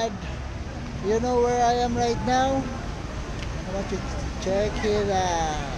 God, you know where I am right now? I want you to check it out.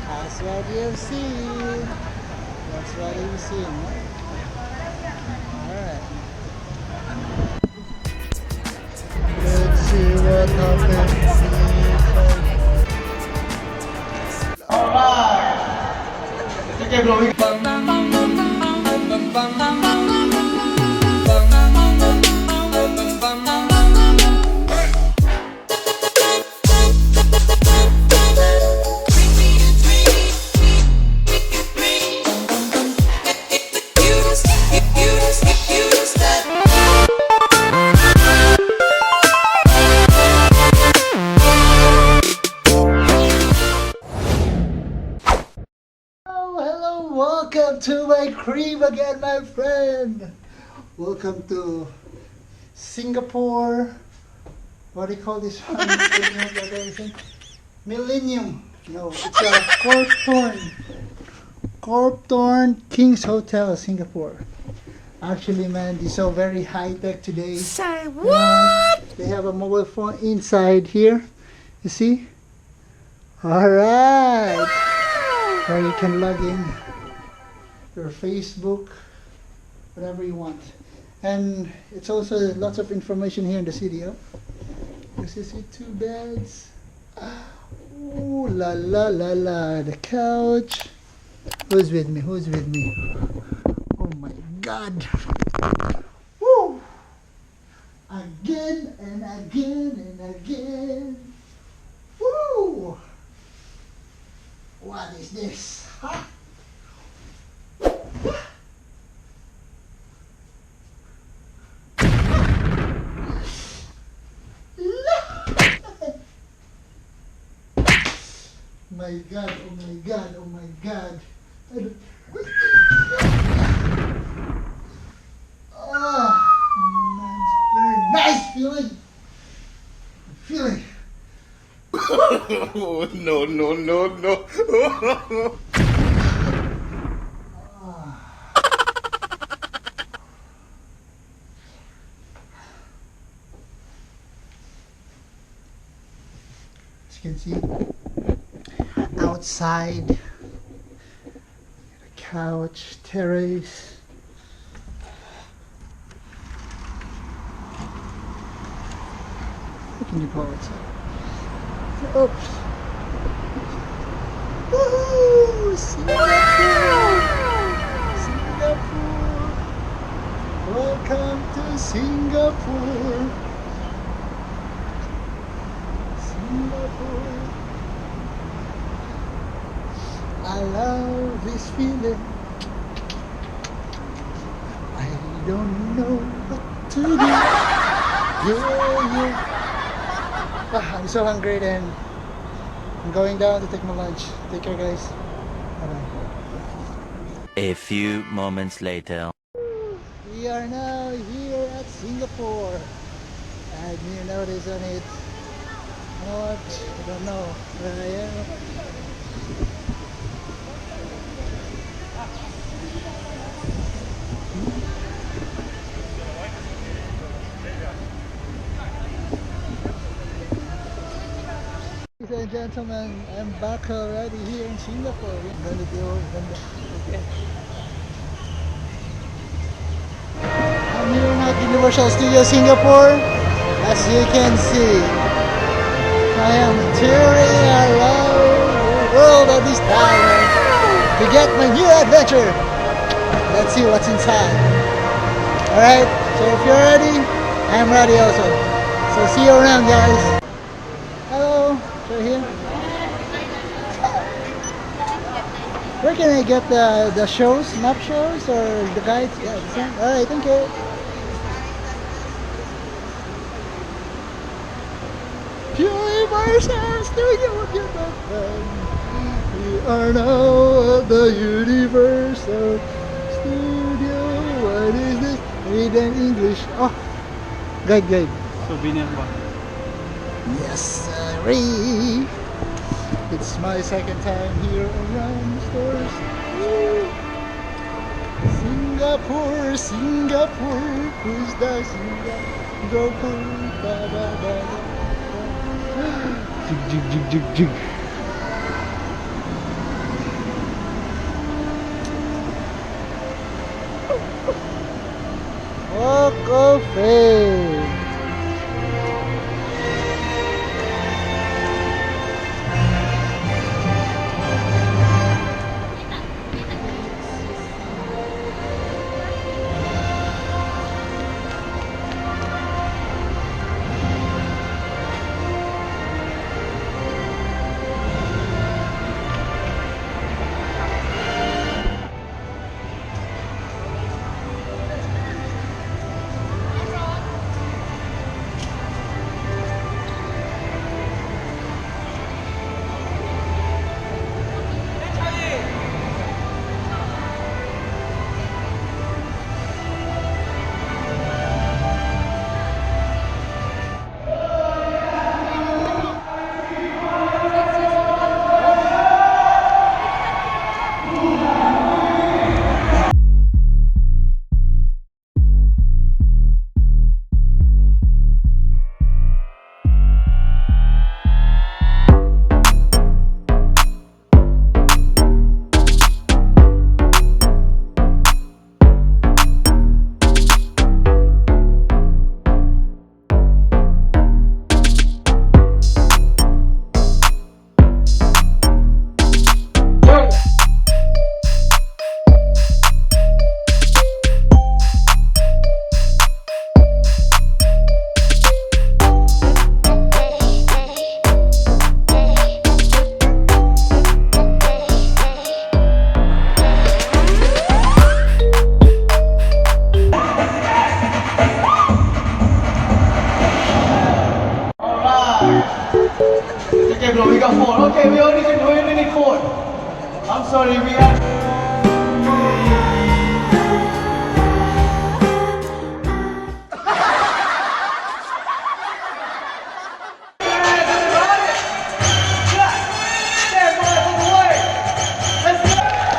That's what you've seen. That's what you've seen. Alright. Let's see what happens. Hello, welcome to my crib again, my friend. Welcome to Singapore. What do you call this one? Millennium. No, it's a Corp Torn King's Hotel, Singapore. Actually, man, they're so very high tech today. Say what? They have a mobile phone inside here. You see? Alright. Where you can log in your Facebook, whatever you want. And it's also lots of information here in the studio. You see 2 beds. Ooh la la la la. The couch. Who's with me? Who's with me? Oh my God. Woo! Again and again and again. Woo! What is this? Huh? My God, oh my God, oh my God. Oh, man, it's very nice feeling. Feeling. Oh, no, no, no, no. As you can see, outside, the couch, terrace. What can you call it? Oops. Woohoo! Singapore! Singapore! Welcome to Singapore! Singapore! I love this feeling. I don't know what to do. Yeah. I'm so hungry then. I'm going down to take my lunch. Take care, guys. Bye-bye. A few moments later. We are now here at Singapore. Add new notice on it. You know what? I don't know where I am. Ladies and gentlemen, I'm back already here in Singapore. I'm here at Universal Studios Singapore. As you can see, I am touring around the world at this time to get my new adventure. Let's see what's inside. Alright, so if you're ready, I'm ready also. So see you around, guys. Hello, so here. Where can I get the shows, map shows or the guides? Yeah, the same. Alright, thank you. Universal Studio Japan. We are now at the Universal Studio. What is this? Read in English. Oh, guide. Souvenir ba? Yes, sirree. It's my second time here around the stores. Woo! Singapore, Singapore, who's the Singapore? Ba, ba, ba, ba. Jig, jig, jig, jig, jig. Walk of Fame. Okay, bro, we got 4. Okay, we only need 4. I'm sorry, we have...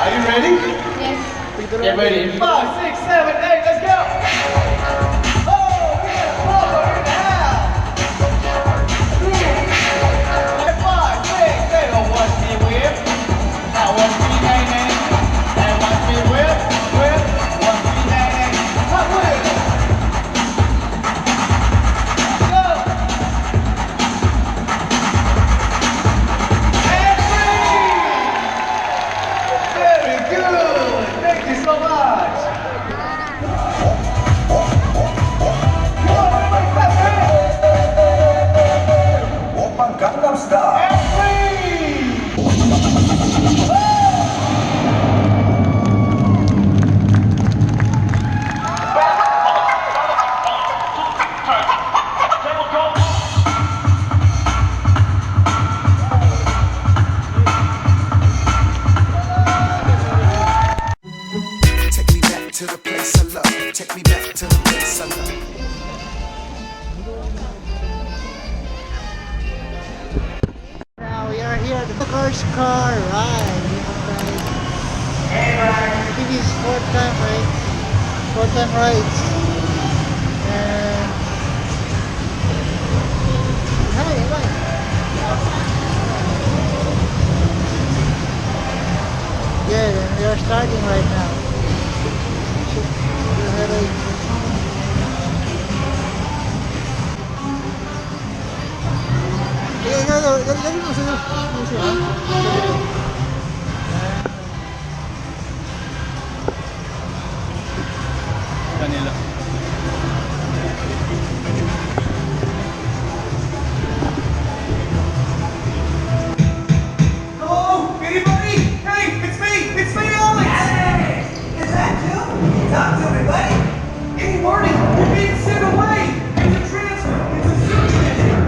Are you ready? Yes. Get ready. 5, 6, 7, 8, let's go! Oh, we got a 4 in the house! 5, 6, 7, oh, watch me whip. Now watch me nae nae. And watch me whip, whip. Watch me nae nae. Hot whip! Go! And free! Very good! Thank you so much! Come on, everybody, clap hands! Oppa Gangnam Style. And free! Take me back to the place I love. Take me back to the place I love. Now we are here at the first car ride. I think it's fourth time, right? Fourth time rides. And hi. Yeah, we are starting right now. Lagi mo sa Kanila. Hello, anybody? Hey, it's me, Alex. Hey, is that you? Talk to me, buddy. Hey, Marty, you're being sent away. It's a transfer. It's a zoo transfer.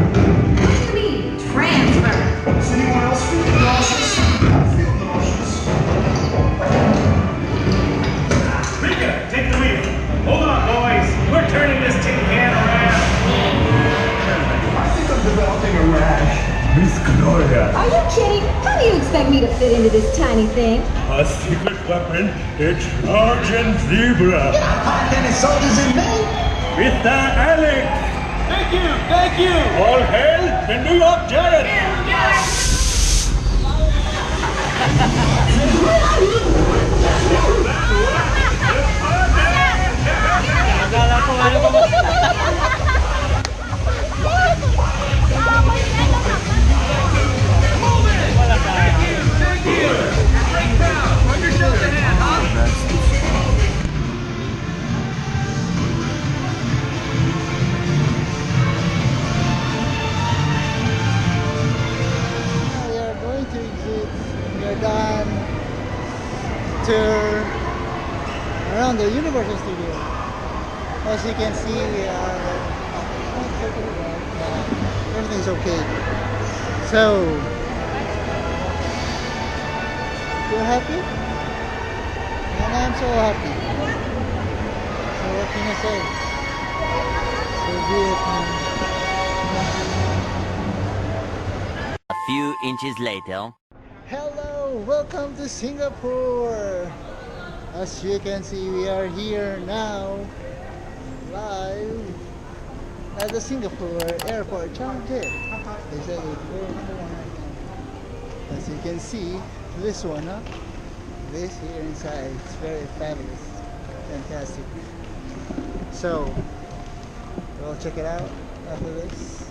What do you mean, transfer? Is anyone else feeling nauseous? to fit into this tiny thing. A secret weapon, a Trojan zebra. Any soldiers in Maine? Mr. Alex, Thank you, thank you. all hail the New York Giants. Thank you. Great crowd. Run yourselves ahead, huh? Now we are going to exit. We are done. Tour around the Universal Studio. As you can see, we are everything's okay. So, you're happy? And I'm so happy. So what can I say? So good. A few inches later. Hello, welcome to Singapore. As you can see, we are here now, live at the Singapore airport. Changi. They said it's very number one right now. As you can see, this one, huh? This here inside, it's very fabulous, fantastic. So, we'll check it out after this.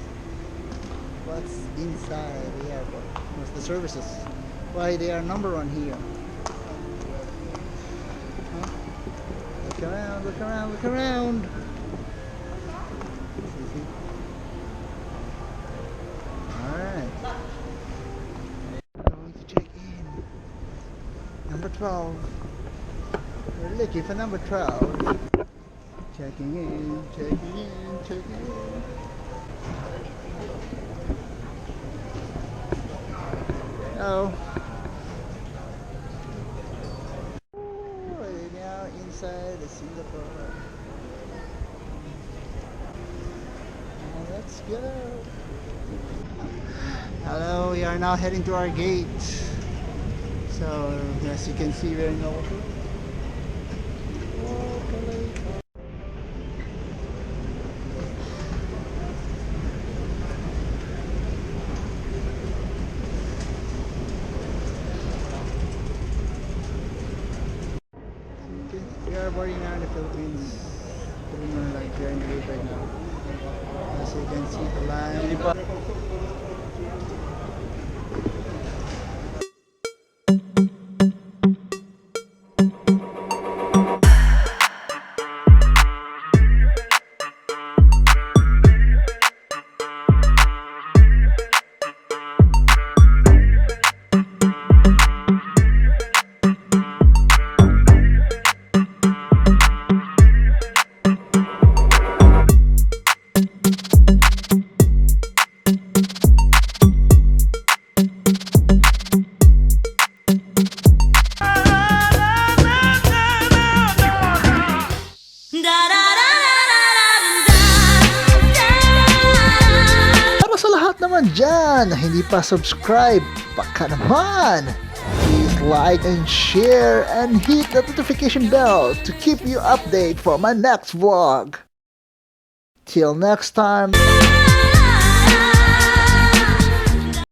What's inside the airport? What's the services? Why they are number one here? Huh? Look around, look around, look around. Alright. Going to check in. Number 12. We're looking for number 12. Checking in, checking in, checking in. Oh. We're now inside the Singapore. Now let's go. Hello, we are now heading to our gate. So, as you can see, we're in the we are boarding now in the Philippines. We're like here in the gate right now. As you can see, the line. Para sa lahat naman dyan na hindi pa subscribe, baka naman! Please like and share and hit the notification bell to keep you updated for my next vlog. Till next time!